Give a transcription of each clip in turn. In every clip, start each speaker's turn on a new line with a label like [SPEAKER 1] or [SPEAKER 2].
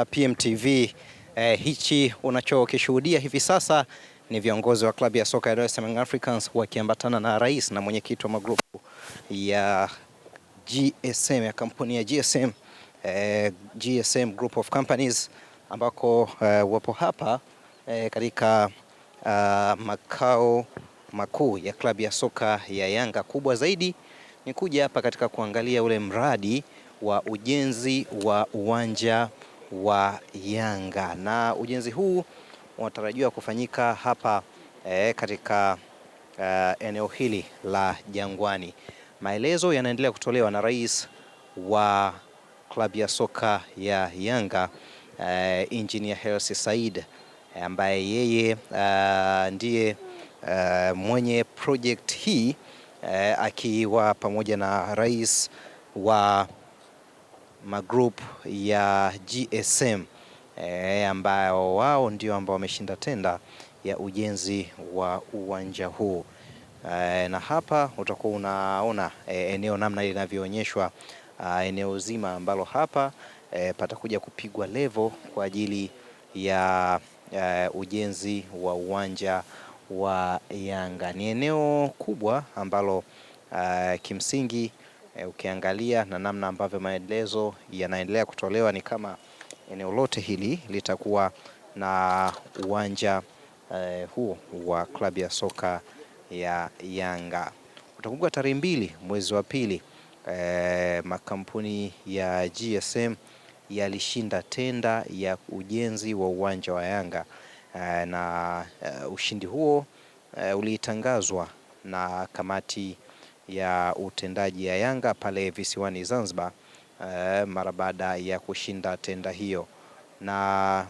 [SPEAKER 1] wa PMTV. Hichi unachokishuhudia hivi sasa ni viongozi wa klabu ya soka ya Dar es Salaam Africans wakiambatana na rais na mwenyekiti wa magrupu ya GSM, ya kampuni ya GSM, GSM Group of Companies, ambako wapo hapa katika makao makuu ya klabu ya soka ya Yanga. Kubwa zaidi ni kuja hapa katika kuangalia ule mradi wa ujenzi wa uwanja wa Yanga, na ujenzi huu unatarajiwa kufanyika hapa katika eneo hili la Jangwani. Maelezo yanaendelea kutolewa na rais wa klabu ya soka ya Yanga, Engineer Hersi Said, ambaye yeye ndiye mwenye project hii, akiwa pamoja na rais wa magroup ya GSM ambao wao ndio ambao wameshinda tenda ya ujenzi wa uwanja huu. Na hapa utakuwa unaona eneo namna linavyoonyeshwa, eneo zima ambalo hapa patakuja kupigwa level kwa ajili ya ujenzi wa uwanja wa Yanga. Ni eneo kubwa ambalo kimsingi ukiangalia na namna ambavyo maelezo yanaendelea kutolewa ni kama eneo lote hili litakuwa na uwanja huo wa klabu ya soka ya Yanga. Utakumbuka tarehe 2 mwezi wa pili, makampuni ya GSM yalishinda tenda ya ujenzi wa uwanja wa Yanga, na ushindi huo ulitangazwa na kamati ya utendaji ya Yanga pale visiwani Zanzibar mara baada ya kushinda tenda hiyo. Na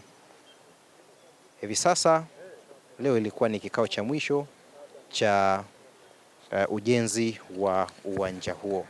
[SPEAKER 1] hivi sasa leo ilikuwa ni kikao cha mwisho cha ujenzi wa uwanja huo.